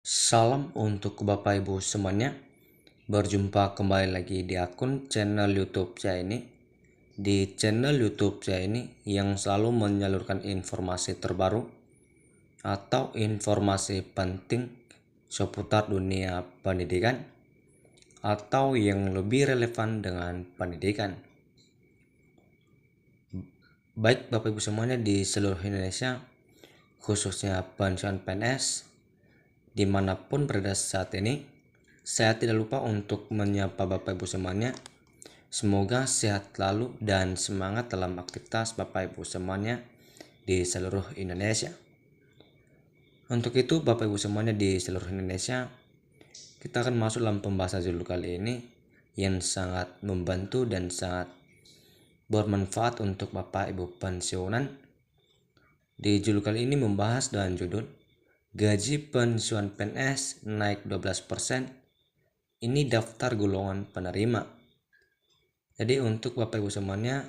Salam untuk Bapak Ibu semuanya. Berjumpa kembali lagi di akun channel YouTube saya ini. Di channel YouTube saya ini yang selalu menyalurkan informasi terbaru atau informasi penting seputar dunia pendidikan atau yang lebih relevan dengan pendidikan. Baik Bapak Ibu semuanya di seluruh Indonesia, khususnya pensiunan PNS, dimanapun berada saat ini, saya tidak lupa untuk menyapa Bapak Ibu semuanya. Semoga sehat selalu dan semangat dalam aktivitas Bapak Ibu semuanya di seluruh Indonesia. Untuk itu Bapak Ibu semuanya di seluruh Indonesia, kita akan masuk dalam pembahasan judul kali ini yang sangat membantu dan sangat bermanfaat untuk Bapak Ibu pensiunan. Di judul kali ini membahas dengan judul Gaji pensiun PNS naik 12%. Ini daftar golongan penerima. Jadi untuk Bapak Ibu semuanya,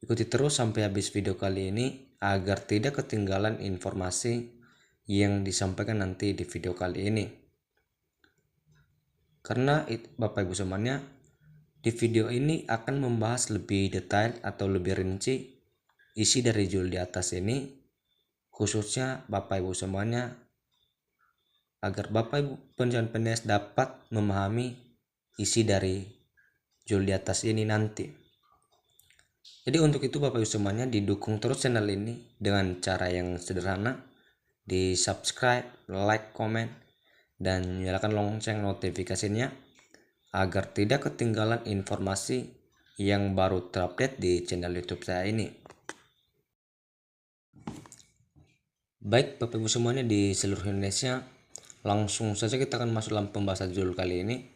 ikuti terus sampai habis video kali ini agar tidak ketinggalan informasi yang disampaikan nanti di video kali ini. Karena Bapak Ibu semuanya, di video ini akan membahas lebih detail atau lebih rinci isi dari judul di atas ini, khususnya Bapak Ibu semuanya, agar Bapak Ibu pensiunan PNS dapat memahami isi dari judul di atas ini nanti. Jadi untuk itu Bapak Ibu semuanya didukung terus channel ini dengan cara yang sederhana, di subscribe, like, komen, dan nyalakan lonceng notifikasinya agar tidak ketinggalan informasi yang baru terupdate di channel YouTube saya ini. Baik Bapak Ibu semuanya di seluruh Indonesia, langsung saja kita akan masuk dalam pembahasan judul kali ini.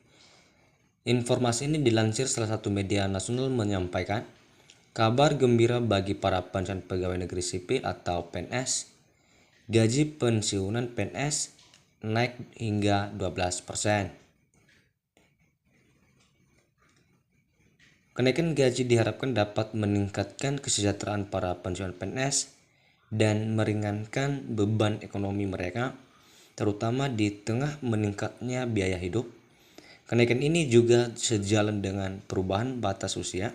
Informasi ini dilansir salah satu media nasional menyampaikan kabar gembira bagi para pensiunan pegawai negeri sipil atau PNS. Gaji pensiunan PNS naik hingga 12%. Kenaikan gaji diharapkan dapat meningkatkan kesejahteraan para pensiunan PNS dan meringankan beban ekonomi mereka, terutama di tengah meningkatnya biaya hidup. Kenaikan ini juga sejalan dengan perubahan batas usia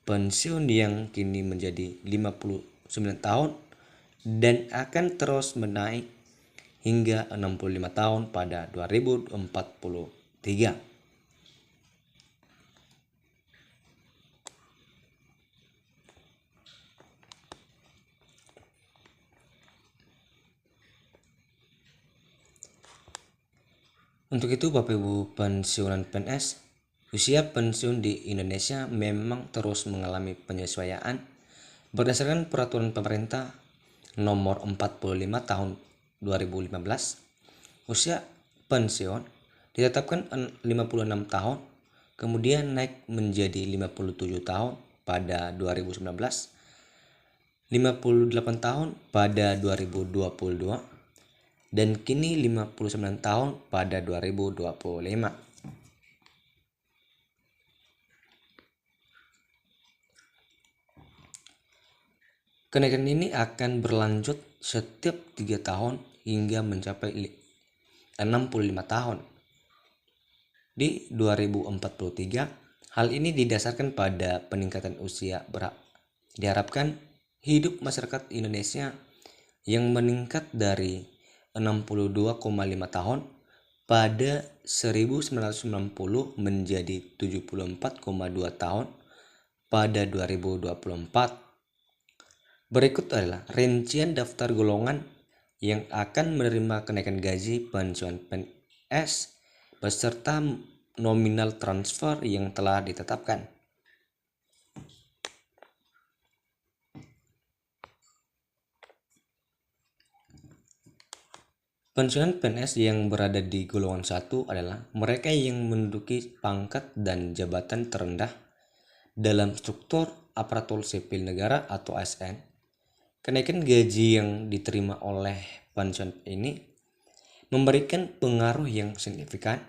pensiun yang kini menjadi 59 tahun dan akan terus menaik hingga 65 tahun pada 2043. Untuk itu Bapak Ibu pensiunan PNS, usia pensiun di Indonesia memang terus mengalami penyesuaian berdasarkan peraturan pemerintah nomor 45 tahun 2015. Usia pensiun ditetapkan 56 tahun, kemudian naik menjadi 57 tahun pada 2019, 58 tahun pada 2022, dan kini 59 tahun pada 2025. Kenaikan ini akan berlanjut setiap 3 tahun hingga mencapai 65 tahun. Di 2043, hal ini didasarkan pada peningkatan usia diharapkan hidup masyarakat Indonesia yang meningkat dari 62,5 tahun pada 1990 menjadi 74,2 tahun pada 2024. Berikut adalah rincian daftar golongan yang akan menerima kenaikan gaji pensiun PNS beserta nominal transfer yang telah ditetapkan. Pensiunan PNS yang berada di golongan 1 adalah mereka yang menduduki pangkat dan jabatan terendah dalam struktur aparatur sipil negara atau ASN. Kenaikan gaji yang diterima oleh pensiunan ini memberikan pengaruh yang signifikan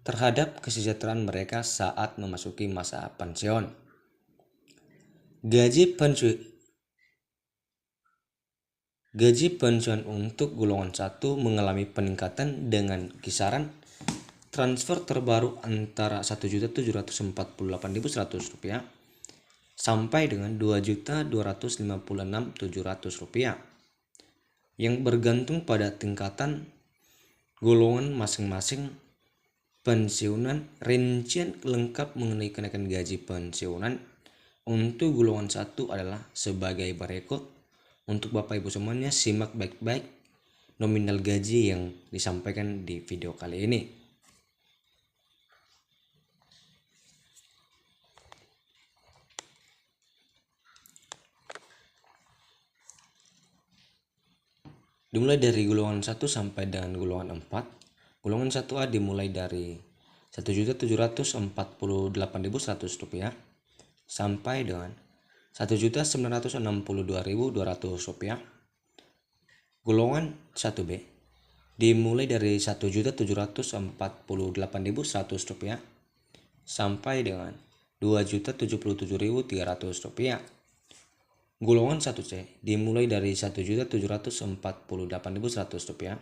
terhadap kesejahteraan mereka saat memasuki masa pensiun. Gaji pensiun Gaji pensiun untuk golongan 1 mengalami peningkatan dengan kisaran transfer terbaru antara Rp1.748.100 sampai dengan Rp2.256.700 yang bergantung pada tingkatan golongan masing-masing pensiunan. Rincian lengkap mengenai kenaikan gaji pensiunan untuk golongan 1 adalah sebagai berikut. Untuk Bapak Ibu semuanya, simak baik-baik nominal gaji yang disampaikan di video kali ini. Dimulai dari golongan 1 sampai dengan golongan 4. Golongan 1A dimulai dari Rp1.748.100 sampai dengan Rp1.962.200. Golongan 1B dimulai dari Rp1.748.100 sampai dengan Rp2.077.300. Golongan 1C dimulai dari Rp1.748.100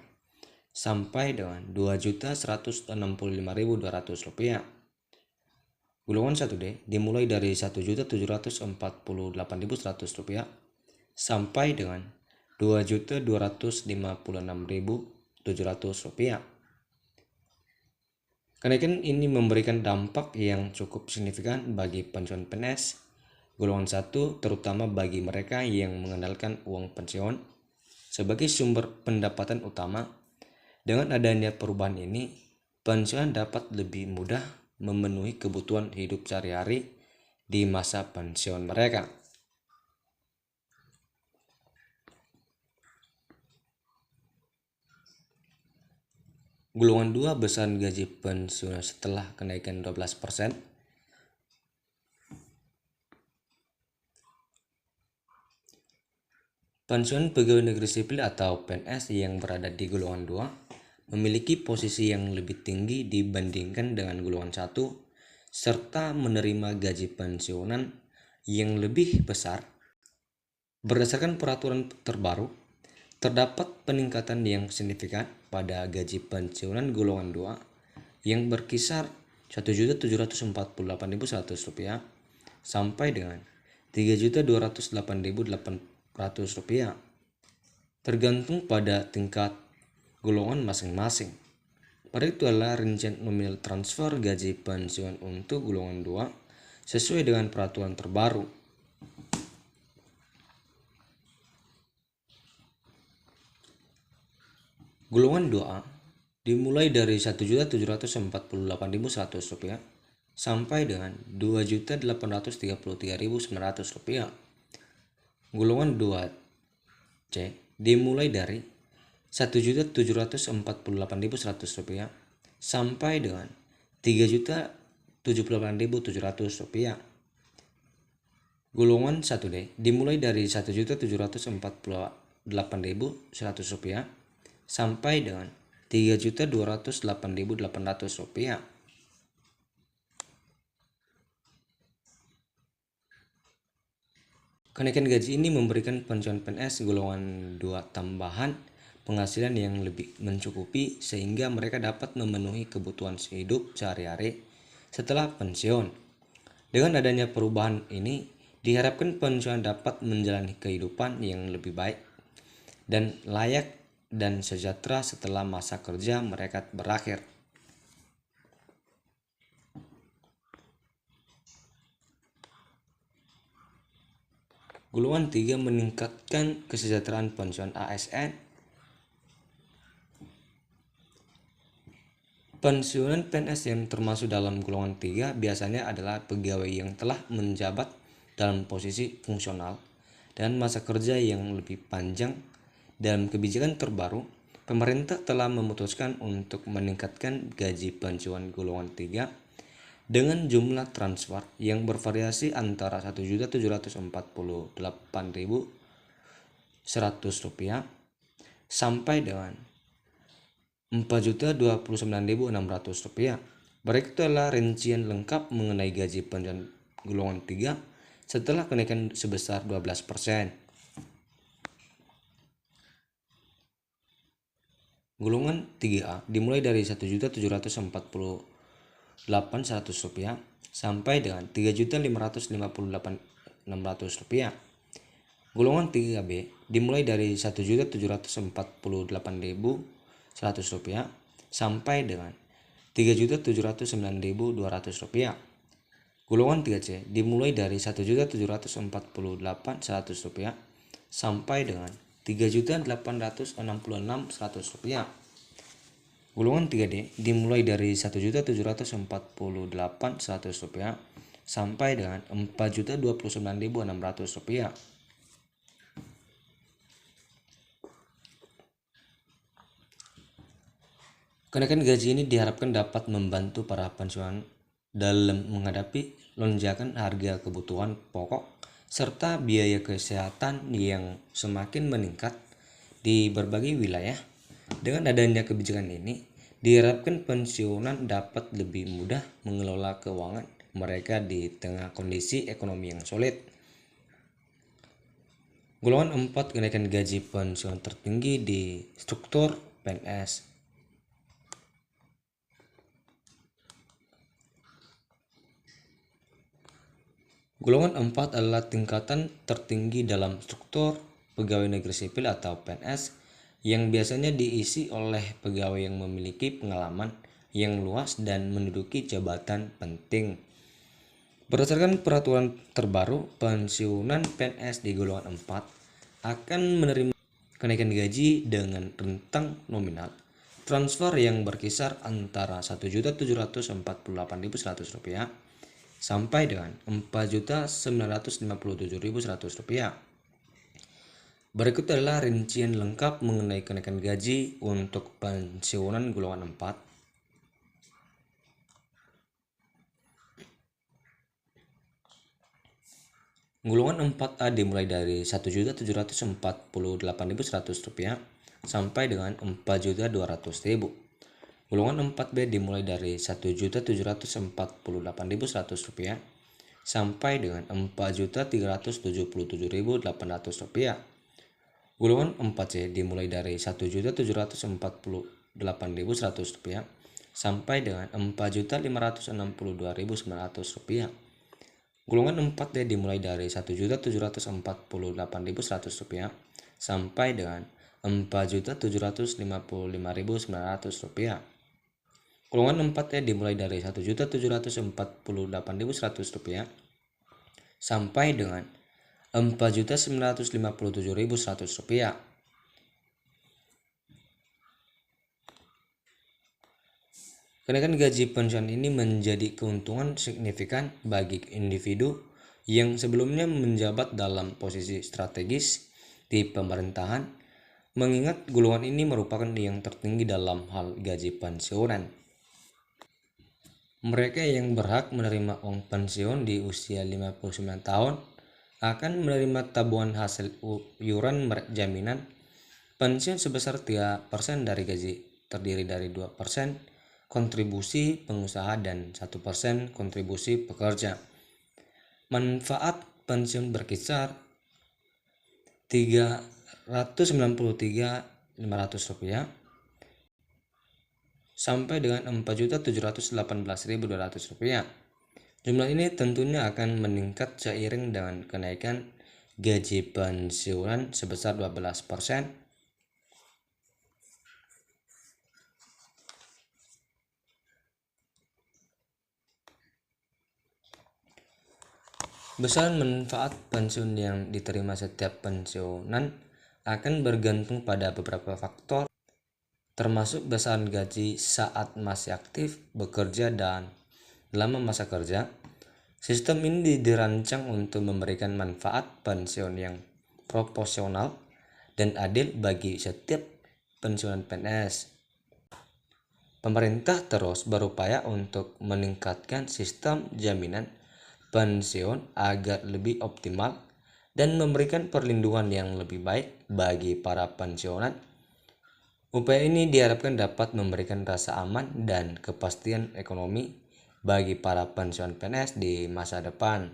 sampai dengan Rp2.165.200. Golongan 1D dimulai dari Rp1.748.100 sampai dengan Rp2.256.700. Kenaikan ini memberikan dampak yang cukup signifikan bagi pensiun PNS golongan 1, terutama bagi mereka yang mengandalkan uang pensiun sebagai sumber pendapatan utama. Dengan adanya perubahan ini, pensiunan dapat lebih mudah memenuhi kebutuhan hidup sehari-hari di masa pensiun mereka. Golongan 2 besaran gaji pensiunan setelah kenaikan 12%. Pensiun pegawai negeri sipil atau PNS yang berada di golongan 2 memiliki posisi yang lebih tinggi dibandingkan dengan golongan 1 serta menerima gaji pensiunan yang lebih besar. Berdasarkan peraturan terbaru, terdapat peningkatan yang signifikan pada gaji pensiunan golongan 2 yang berkisar Rp1.748.100 sampai dengan Rp3.208.800 tergantung pada tingkat golongan masing-masing. Pada itu adalah rincian nominal transfer gaji pensiun untuk golongan 2 sesuai dengan peraturan terbaru. Golongan 2A dimulai dari Rp1.748.100 sampai dengan Rp2.833.900. Golongan 2C dimulai dari Rp1.748.100 sampai dengan Rp3.078.700. Golongan 1D dimulai dari Rp1.748.100 sampai dengan Rp3.208.800. Kenaikan gaji ini memberikan pensiun PNS golongan 2 tambahan penghasilan yang lebih mencukupi sehingga mereka dapat memenuhi kebutuhan hidup sehari-hari setelah pensiun. Dengan adanya perubahan ini, diharapkan pensiunan dapat menjalani kehidupan yang lebih baik dan layak dan sejahtera setelah masa kerja mereka berakhir. Golongan 3 meningkatkan kesejahteraan pensiun ASN. Pensiunan PNS yang termasuk dalam golongan 3 biasanya adalah pegawai yang telah menjabat dalam posisi fungsional dan masa kerja yang lebih panjang. Dalam kebijakan terbaru, pemerintah telah memutuskan untuk meningkatkan gaji pensiun golongan 3 dengan jumlah transfer yang bervariasi antara Rp1.748.100 sampai dengan Rp4.029.600. Berikut adalah rincian lengkap mengenai gaji pensiun golongan 3 setelah kenaikan sebesar 12%. Golongan 3A dimulai dari Rp1.748.100 sampai dengan Rp3.558.600. Golongan 3B dimulai dari Rp1.748.100 sampai dengan Rp3.709.200. Golongan 3C dimulai dari Rp1.748.100 sampai dengan Rp3.866.100. Golongan 3D dimulai dari Rp1.748.100 sampai dengan Rp4.029.600. Kenaikan gaji ini diharapkan dapat membantu para pensiunan dalam menghadapi lonjakan harga kebutuhan pokok serta biaya kesehatan yang semakin meningkat di berbagai wilayah. Dengan adanya kebijakan ini, diharapkan pensiunan dapat lebih mudah mengelola keuangan mereka di tengah kondisi ekonomi yang sulit. Golongan 4 kenaikan gaji pensiun tertinggi di struktur PNS. Golongan 4 adalah tingkatan tertinggi dalam struktur pegawai negeri sipil atau PNS yang biasanya diisi oleh pegawai yang memiliki pengalaman yang luas dan menduduki jabatan penting. Berdasarkan peraturan terbaru, pensiunan PNS di golongan 4 akan menerima kenaikan gaji dengan rentang nominal transfer yang berkisar antara Rp1.748.100 sampai dengan Rp4.957.100. Berikut adalah rincian lengkap mengenai kenaikan gaji untuk pensiunan golongan 4. Golongan 4A dimulai dari Rp1.748.100 sampai dengan Rp4.200.000. Golongan 4B dimulai dari Rp1.748.100 sampai dengan Rp4.377.800. Golongan 4C dimulai dari Rp1.748.100 sampai dengan Rp4.562.900. Golongan 4D dimulai dari Rp1.748.100 sampai dengan Rp4.755.900. Golongan 4E dimulai dari Rp1.748.100 sampai dengan Rp4.957.100. Kenaikan gaji pensiun ini menjadi keuntungan signifikan bagi individu yang sebelumnya menjabat dalam posisi strategis di pemerintahan, mengingat golongan ini merupakan yang tertinggi dalam hal gaji pensiunan. Mereka yang berhak menerima uang pensiun di usia 59 tahun akan menerima tabungan hasil iuran jaminan pensiun sebesar 3% dari gaji, terdiri dari 2% kontribusi pengusaha dan 1% kontribusi pekerja. Manfaat pensiun berkisar Rp393.500 sampai dengan Rp4.718.200. Jumlah ini tentunya akan meningkat seiring dengan kenaikan gaji pensiunan sebesar 12%. Besar manfaat pensiun yang diterima setiap pensiunan akan bergantung pada beberapa faktor, termasuk besaran gaji saat masih aktif bekerja dan selama masa kerja. Sistem ini dirancang untuk memberikan manfaat pensiun yang proporsional dan adil bagi setiap pensiunan PNS. Pemerintah terus berupaya untuk meningkatkan sistem jaminan pensiun agar lebih optimal dan memberikan perlindungan yang lebih baik bagi para pensiunan. Upaya ini diharapkan dapat memberikan rasa aman dan kepastian ekonomi bagi para pensiunan PNS di masa depan.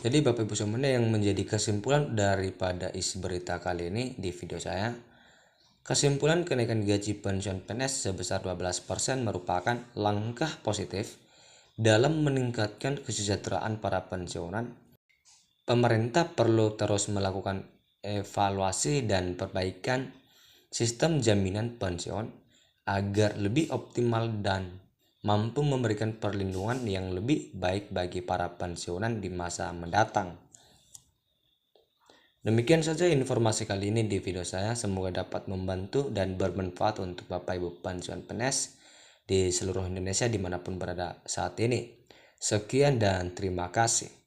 Jadi Bapak Ibu semuanya, yang menjadi kesimpulan daripada isi berita kali ini di video saya, kesimpulan kenaikan gaji pensiun PNS sebesar 12% merupakan langkah positif dalam meningkatkan kesejahteraan para pensiunan. Pemerintah perlu terus melakukan evaluasi dan perbaikan sistem jaminan pensiun agar lebih optimal dan mampu memberikan perlindungan yang lebih baik bagi para pensiunan di masa mendatang. Demikian saja informasi kali ini di video saya. Semoga dapat membantu dan bermanfaat untuk Bapak Ibu pensiun PNS di seluruh Indonesia dimanapun berada saat ini. Sekian dan terima kasih.